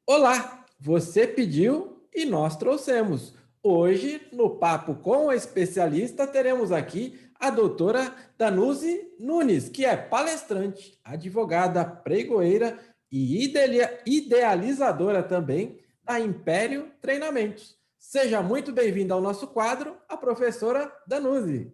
Olá, você pediu e nós trouxemos. Hoje, no Papo com a Especialista, teremos aqui a doutora Danuzi Nunes, que é palestrante, advogada, pregoeira e idealizadora também da Império Treinamentos. Seja muito bem-vinda ao nosso quadro, a professora Danuzi.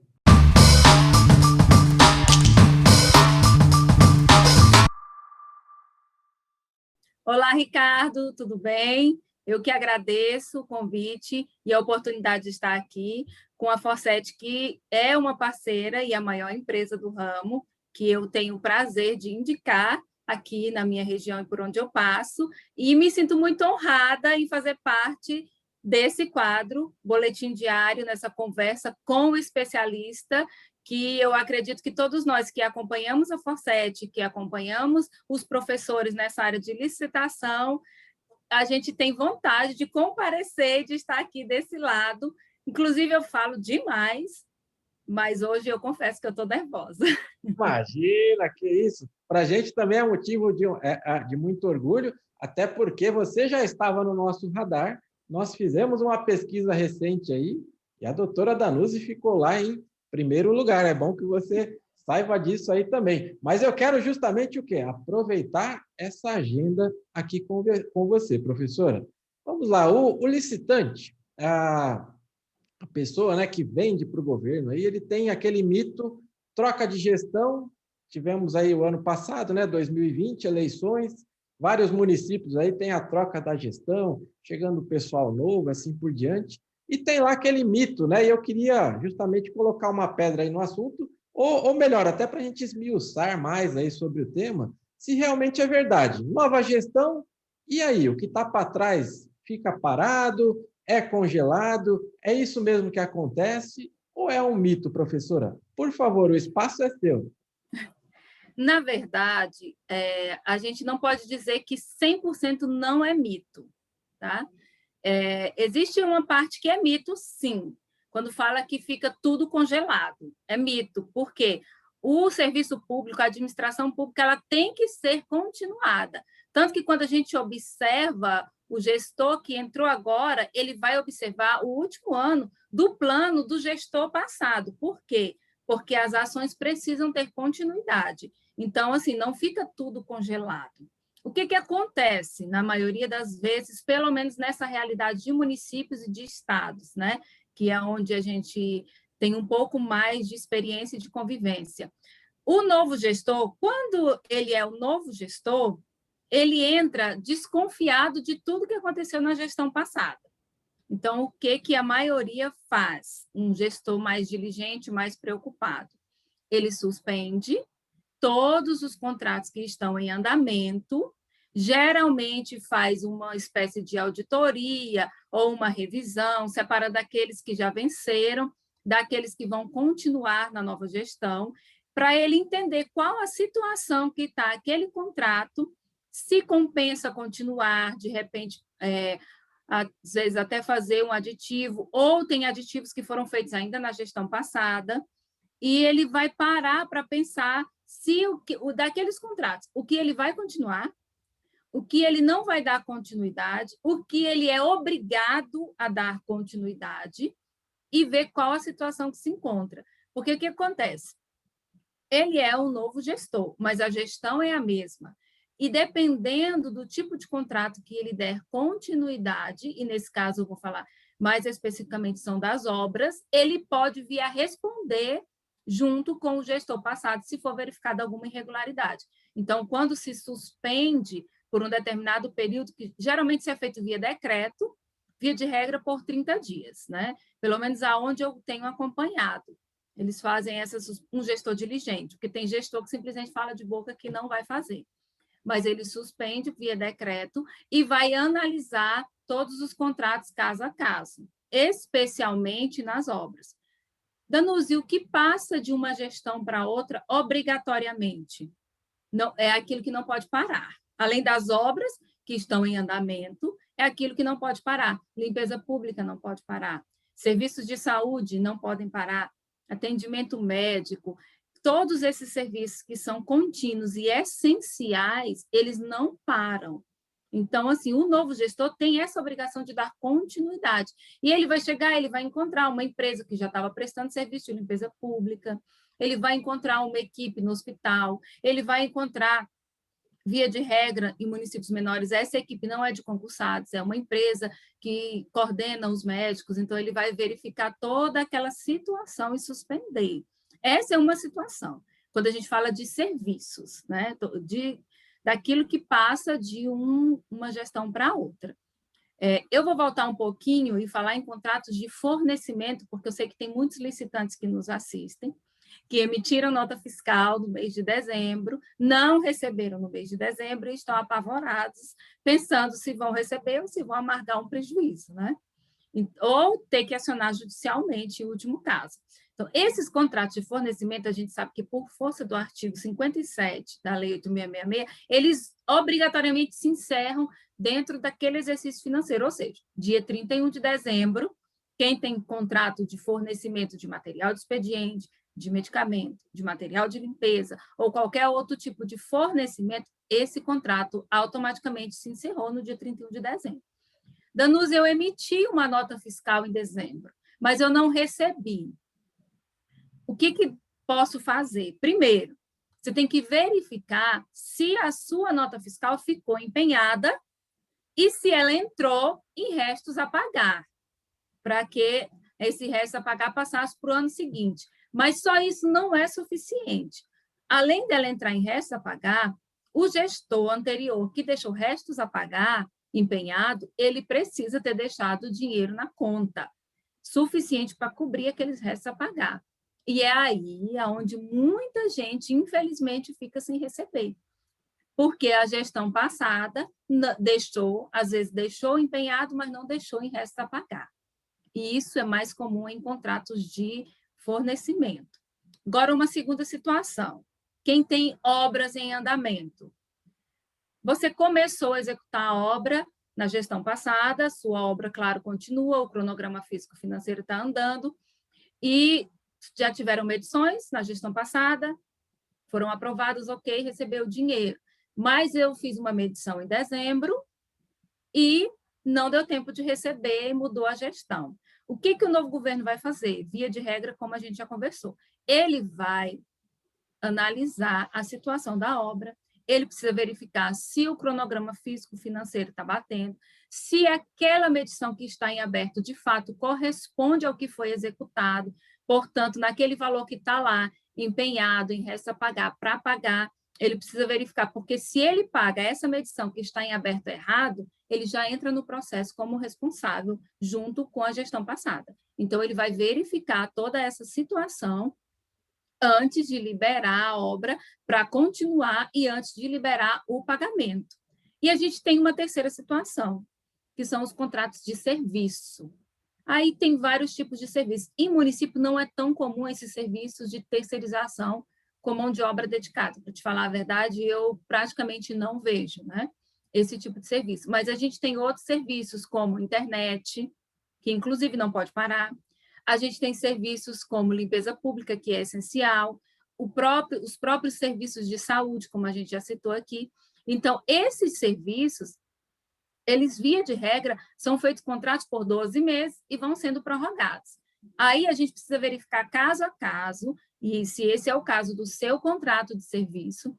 Olá, Ricardo, tudo bem? Eu que agradeço o convite e a oportunidade de estar aqui com a Forset, que é uma parceira e a maior empresa do ramo, que eu tenho o prazer de indicar aqui na minha região e por onde eu passo, e me sinto muito honrada em fazer parte desse quadro, Boletim Diário, nessa conversa com o especialista, que eu acredito que todos nós que acompanhamos a Forset, que acompanhamos os professores nessa área de licitação, a gente tem vontade de comparecer, de estar aqui desse lado. Inclusive, eu falo demais, mas hoje eu confesso que eu estou nervosa. Imagina, que isso. Para a gente também é motivo de muito orgulho, até porque você já estava no nosso radar. Nós fizemos uma pesquisa recente aí e a doutora Danuzi ficou lá em primeiro lugar. É bom que você saiba disso aí também. Mas eu quero justamente o quê? Aproveitar essa agenda aqui com você, professora. Vamos lá, o licitante, a pessoa, né, que vende para o governo, aí ele tem aquele mito, troca de gestão, tivemos aí o ano passado, né, 2020, eleições, vários municípios aí tem a troca da gestão, chegando o pessoal novo, assim por diante, e tem lá aquele mito, né, e eu queria justamente colocar uma pedra aí no assunto, ou melhor, até para a gente esmiuçar mais aí sobre o tema, se realmente é verdade. Nova gestão, e aí, o que está para trás fica parado, é congelado? É isso mesmo que acontece? Ou é um mito, professora? Por favor, o espaço é seu. Na verdade, a gente não pode dizer que 100% não é mito, tá? Existe uma parte que é mito, sim, quando fala que fica tudo congelado. É mito, porque o serviço público, a administração pública, ela tem que ser continuada. Tanto que quando a gente observa o gestor que entrou agora, ele vai observar o último ano do plano do gestor passado. Por quê? Porque as ações precisam ter continuidade. Então, assim, não fica tudo congelado. O que acontece, na maioria das vezes, pelo menos nessa realidade de municípios e de estados, né? Que é onde a gente tem um pouco mais de experiência e de convivência. O novo gestor, quando ele é o novo gestor, ele entra desconfiado de tudo que aconteceu na gestão passada. Então, o que a maioria faz? Um gestor mais diligente, mais preocupado. Ele suspende todos os contratos que estão em andamento, geralmente faz uma espécie de auditoria ou uma revisão, separa daqueles que já venceram, daqueles que vão continuar na nova gestão, para ele entender qual a situação que está aquele contrato, se compensa continuar, de repente, às vezes até fazer um aditivo, ou tem aditivos que foram feitos ainda na gestão passada, e ele vai parar para pensar se daqueles contratos, o que ele vai continuar, o que ele não vai dar continuidade, o que ele é obrigado a dar continuidade e ver qual a situação que se encontra. Porque o que acontece? Ele é um novo gestor, mas a gestão é a mesma. E dependendo do tipo de contrato que ele der continuidade, e nesse caso eu vou falar mais especificamente são das obras, ele pode vir a responder junto com o gestor passado, se for verificada alguma irregularidade. Então, quando se suspende por um determinado período, que geralmente se é feito via decreto, via de regra por 30 dias, né? Pelo menos aonde eu tenho acompanhado. Eles fazem um gestor diligente, porque tem gestor que simplesmente fala de boca que não vai fazer. Mas ele suspende via decreto e vai analisar todos os contratos caso a caso, especialmente nas obras. Danuzi, o que passa de uma gestão para outra obrigatoriamente? Não, é aquilo que não pode parar. Além das obras que estão em andamento, é aquilo que não pode parar. Limpeza pública não pode parar. Serviços de saúde não podem parar. Atendimento médico. Todos esses serviços que são contínuos e essenciais, eles não param. Então, assim, o novo gestor tem essa obrigação de dar continuidade. E ele vai chegar, ele vai encontrar uma empresa que já estava prestando serviço de limpeza pública, ele vai encontrar uma equipe no hospital, ele vai encontrar, via de regra, em municípios menores, essa equipe não é de concursados, é uma empresa que coordena os médicos, então ele vai verificar toda aquela situação e suspender. Essa é uma situação. Quando a gente fala de serviços, né? Daquilo que passa de uma gestão para outra. Eu vou voltar um pouquinho e falar em contratos de fornecimento, porque eu sei que tem muitos licitantes que nos assistem, que emitiram nota fiscal no mês de dezembro, não receberam no mês de dezembro e estão apavorados, pensando se vão receber ou se vão amargar um prejuízo, né? Ou ter que acionar judicialmente, em último caso. Então, esses contratos de fornecimento, a gente sabe que, por força do artigo 57 da Lei 8.666, eles obrigatoriamente se encerram dentro daquele exercício financeiro, ou seja, dia 31 de dezembro, quem tem contrato de fornecimento de material de expediente, de medicamento, de material de limpeza, ou qualquer outro tipo de fornecimento, esse contrato automaticamente se encerrou no dia 31 de dezembro. Danúzia, eu emiti uma nota fiscal em dezembro, mas eu não recebi. O que posso fazer? Primeiro, você tem que verificar se a sua nota fiscal ficou empenhada e se ela entrou em restos a pagar, para que esse resto a pagar passasse para o ano seguinte. Mas só isso não é suficiente. Além dela entrar em restos a pagar, o gestor anterior que deixou restos a pagar empenhado, ele precisa ter deixado dinheiro na conta, suficiente para cobrir aqueles restos a pagar. E é aí onde muita gente, infelizmente, fica sem receber. Porque a gestão passada deixou, às vezes deixou empenhado, mas não deixou em restos a pagar. E isso é mais comum em contratos de fornecimento. Agora, uma segunda situação. Quem tem obras em andamento. Você começou a executar a obra na gestão passada, sua obra, claro, continua, o cronograma físico-financeiro está andando, e já tiveram medições na gestão passada, foram aprovadas, ok, recebeu o dinheiro. Mas eu fiz uma medição em dezembro e não deu tempo de receber, mudou a gestão. O que o novo governo vai fazer? Via de regra, como a gente já conversou, ele vai analisar a situação da obra, ele precisa verificar se o cronograma físico-financeiro está batendo, se aquela medição que está em aberto, de fato, corresponde ao que foi executado, portanto, naquele valor que está lá, empenhado, em resto a pagar, para pagar, ele precisa verificar, porque se ele paga essa medição que está em aberto errado, ele já entra no processo como responsável, junto com a gestão passada. Então, ele vai verificar toda essa situação antes de liberar a obra para continuar e antes de liberar o pagamento. E a gente tem uma terceira situação, que são os contratos de serviço. Aí tem vários tipos de serviço. Em município não é tão comum esses serviços de terceirização com mão de obra dedicada. Para te falar a verdade, eu praticamente não vejo, né, esse tipo de serviço. Mas a gente tem outros serviços, como internet, que inclusive não pode parar. A gente tem serviços como limpeza pública, que é essencial, os próprios serviços de saúde, como a gente já citou aqui. Então, esses serviços, eles, via de regra, são feitos contratos por 12 meses e vão sendo prorrogados. Aí a gente precisa verificar caso a caso, e se esse é o caso do seu contrato de serviço,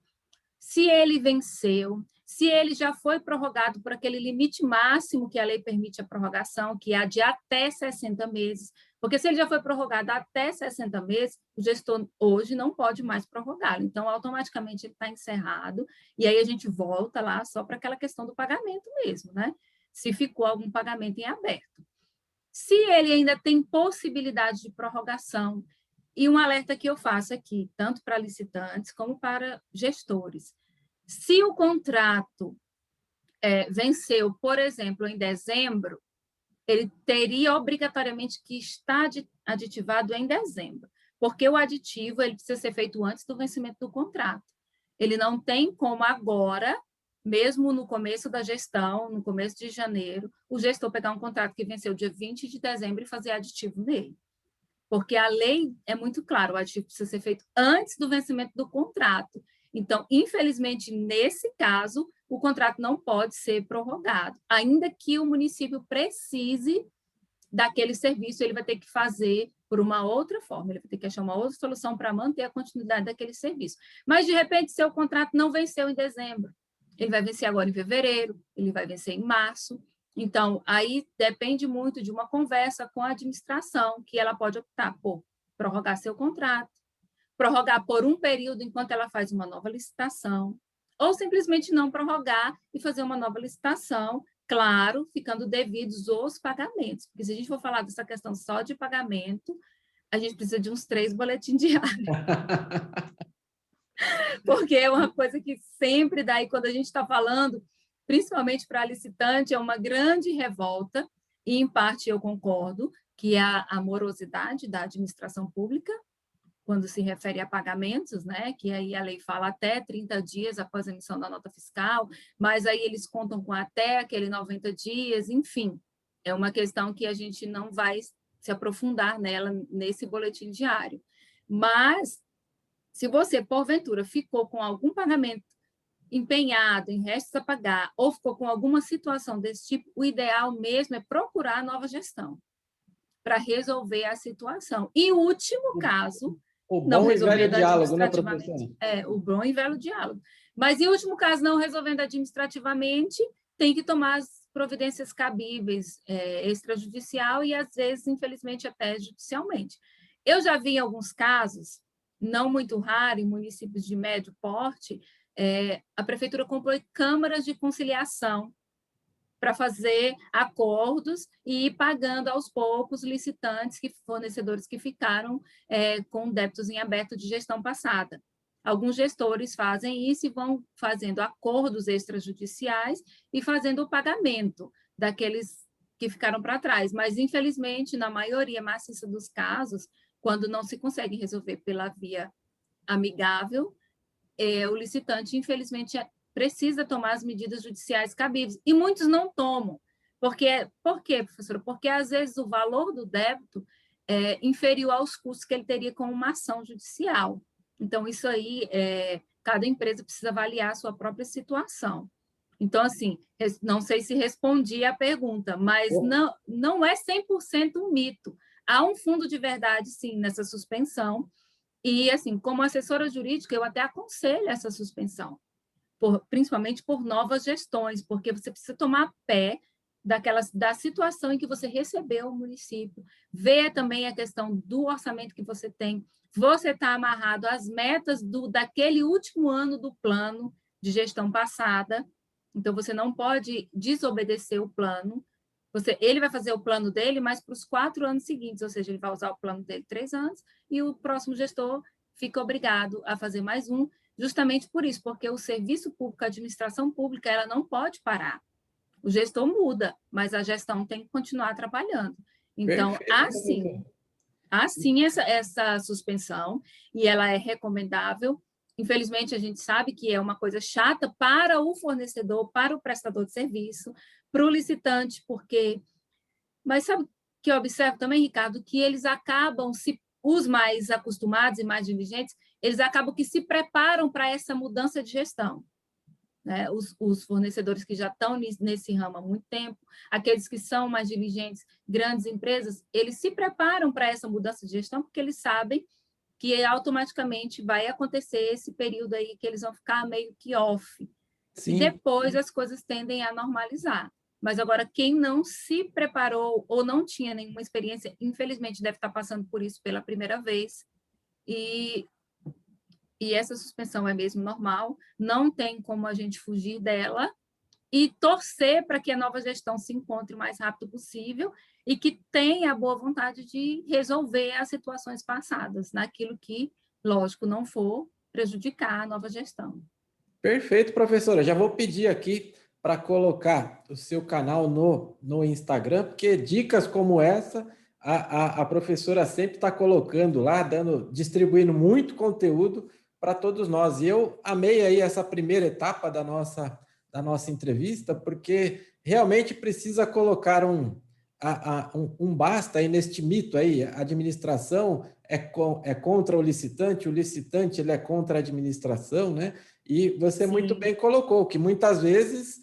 se ele venceu, se ele já foi prorrogado por aquele limite máximo que a lei permite a prorrogação, que é de até 60 meses, porque se ele já foi prorrogado até 60 meses, o gestor hoje não pode mais prorrogá-lo. Então, automaticamente ele está encerrado, e aí a gente volta lá só para aquela questão do pagamento mesmo, né? Se ficou algum pagamento em aberto. Se ele ainda tem possibilidade de prorrogação, e um alerta que eu faço aqui, tanto para licitantes como para gestores. Se o contrato venceu, por exemplo, em dezembro, ele teria obrigatoriamente que estar aditivado em dezembro, porque o aditivo ele precisa ser feito antes do vencimento do contrato. Ele não tem como agora, mesmo no começo da gestão, no começo de janeiro, o gestor pegar um contrato que venceu dia 20 de dezembro e fazer aditivo nele. Porque a lei é muito clara, o aditivo precisa ser feito antes do vencimento do contrato. Então, infelizmente, nesse caso, o contrato não pode ser prorrogado, ainda que o município precise daquele serviço, ele vai ter que fazer por uma outra forma, ele vai ter que achar uma outra solução para manter a continuidade daquele serviço. Mas, de repente, seu contrato não venceu em dezembro, ele vai vencer agora em fevereiro, ele vai vencer em março. Então, aí depende muito de uma conversa com a administração, que ela pode optar por prorrogar seu contrato, prorrogar por um período enquanto ela faz uma nova licitação, ou simplesmente não prorrogar e fazer uma nova licitação, claro, ficando devidos os pagamentos. Porque se a gente for falar dessa questão só de pagamento, a gente precisa de uns 3 boletins diários. Porque é uma coisa que sempre dá, e quando a gente está falando, principalmente para a licitante, é uma grande revolta, e em parte eu concordo, que é a morosidade da administração pública, quando se refere a pagamentos, né? Que aí a lei fala até 30 dias após a emissão da nota fiscal, mas aí eles contam com até aquele 90 dias, enfim, é uma questão que a gente não vai se aprofundar nela nesse boletim diário. Mas, se você, porventura, ficou com algum pagamento empenhado em restos a pagar, ou ficou com alguma situação desse tipo, o ideal mesmo é procurar a nova gestão para resolver a situação. E o último caso, o não bom e velho resolvendo diálogo, né, administrativamente, professora? o bom e velho diálogo. Mas, em último caso, não resolvendo administrativamente, tem que tomar as providências cabíveis, extrajudicial e, às vezes, infelizmente, até judicialmente. Eu já vi em alguns casos, não muito raro, em municípios de médio porte, a prefeitura compõe câmaras de conciliação para fazer acordos e ir pagando aos poucos licitantes, fornecedores que ficaram com débitos em aberto de gestão passada. Alguns gestores fazem isso e vão fazendo acordos extrajudiciais e fazendo o pagamento daqueles que ficaram para trás. Mas, infelizmente, na maioria maciça dos casos, quando não se consegue resolver pela via amigável, o licitante, infelizmente, precisa tomar as medidas judiciais cabíveis. E muitos não tomam. Por quê, professora? Porque, às vezes, o valor do débito é inferior aos custos que ele teria com uma ação judicial. Então, isso aí, cada empresa precisa avaliar a sua própria situação. Então, assim, não sei se respondi a pergunta, mas não é 100% um mito. Há um fundo de verdade, sim, nessa suspensão. E, assim, como assessora jurídica, eu até aconselho essa suspensão, principalmente por novas gestões, porque você precisa tomar pé da situação em que você recebeu o município, ver também a questão do orçamento que você tem, você está amarrado às metas daquele último ano do plano de gestão passada, então você não pode desobedecer o plano, ele vai fazer o plano dele, mas para os 4 anos seguintes, ou seja, ele vai usar o plano dele 3 anos, e o próximo gestor fica obrigado a fazer mais um, justamente por isso, porque o serviço público, a administração pública, ela não pode parar. O gestor muda, mas a gestão tem que continuar trabalhando. Então, há sim essa suspensão, e ela é recomendável. Infelizmente, a gente sabe que é uma coisa chata para o fornecedor, para o prestador de serviço, para o licitante, porque... Mas sabe que eu observo também, Ricardo, que eles acabam, os mais acostumados e mais diligentes, eles acabam que se preparam para essa mudança de gestão. Né? Os fornecedores que já estão nesse ramo há muito tempo, aqueles que são mais diligentes, grandes empresas, eles se preparam para essa mudança de gestão porque eles sabem que automaticamente vai acontecer esse período aí que eles vão ficar meio que off. Sim. E depois as coisas tendem a normalizar. Mas agora, quem não se preparou ou não tinha nenhuma experiência, infelizmente deve estar passando por isso pela primeira vez. E essa suspensão é mesmo normal, não tem como a gente fugir dela e torcer para que a nova gestão se encontre o mais rápido possível e que tenha a boa vontade de resolver as situações passadas, naquilo que, lógico, não for prejudicar a nova gestão. Perfeito, professora. Já vou pedir aqui para colocar o seu canal no Instagram, porque dicas como essa a professora sempre está colocando lá, distribuindo muito conteúdo para todos nós. E eu amei aí essa primeira etapa da nossa entrevista, porque realmente precisa colocar um basta aí neste mito aí. A administração é contra o licitante ele é contra a administração, né? E você muito bem colocou que muitas vezes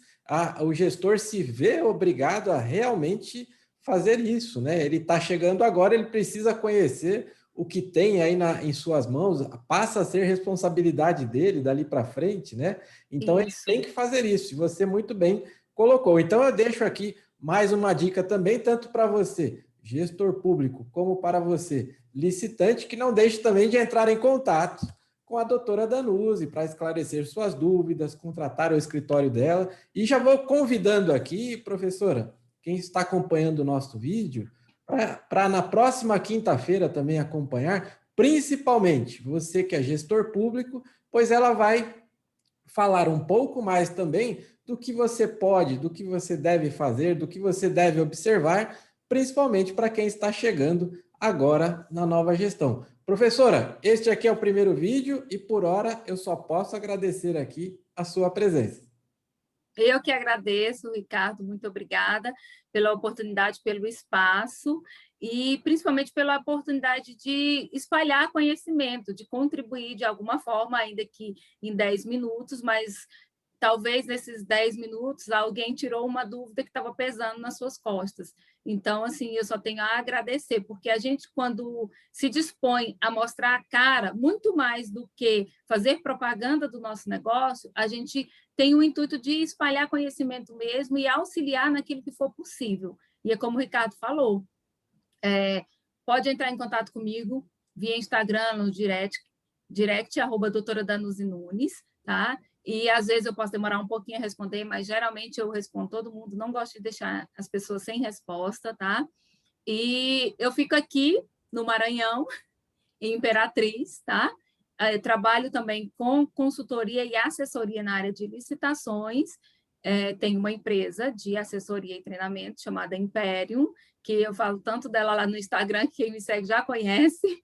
o gestor se vê obrigado a realmente fazer isso, né? Ele está chegando agora, ele precisa conhecer o que tem aí em suas mãos, passa a ser responsabilidade dele dali para frente, né? Então ele tem que fazer isso, e você muito bem colocou. Então eu deixo aqui mais uma dica também, tanto para você, gestor público, como para você, licitante, que não deixe também de entrar em contato com a doutora Danuzzi para esclarecer suas dúvidas, contratar o escritório dela. E já vou convidando aqui, professora, quem está acompanhando o nosso vídeo, para na próxima quinta-feira também acompanhar, principalmente você que é gestor público, pois ela vai falar um pouco mais também do que você pode, do que você deve fazer, do que você deve observar, principalmente para quem está chegando agora na nova gestão. Professora, este aqui é o primeiro vídeo e por hora eu só posso agradecer aqui a sua presença. Eu que agradeço, Ricardo, muito obrigada pela oportunidade, pelo espaço e principalmente pela oportunidade de espalhar conhecimento, de contribuir de alguma forma, ainda que em 10 minutos, mas talvez nesses 10 minutos alguém tirou uma dúvida que estava pesando nas suas costas. Então, assim, eu só tenho a agradecer, porque a gente, quando se dispõe a mostrar a cara, muito mais do que fazer propaganda do nosso negócio, a gente tem o intuito de espalhar conhecimento mesmo e auxiliar naquilo que for possível. E é como o Ricardo falou, pode entrar em contato comigo via Instagram, no direct @ Danuzzi Nunes, tá? E às vezes eu posso demorar um pouquinho a responder, mas geralmente eu respondo todo mundo, não gosto de deixar as pessoas sem resposta, tá? E eu fico aqui no Maranhão, em Imperatriz, tá? Eu trabalho também com consultoria e assessoria na área de licitações. Tenho uma empresa de assessoria e treinamento chamada Imperium, que eu falo tanto dela lá no Instagram, que quem me segue já conhece.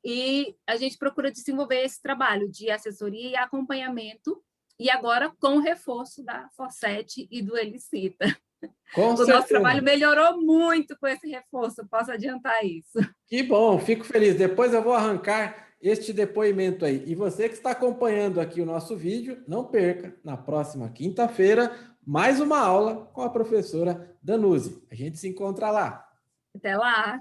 E a gente procura desenvolver esse trabalho de assessoria e acompanhamento, e agora com o reforço da Forset e do Elicita. Com certeza. Nosso trabalho melhorou muito com esse reforço, posso adiantar isso. Que bom, fico feliz. Depois eu vou arrancar este depoimento aí. E você que está acompanhando aqui o nosso vídeo, não perca, na próxima quinta-feira, mais uma aula com a professora Danuzzi. A gente se encontra lá. Até lá!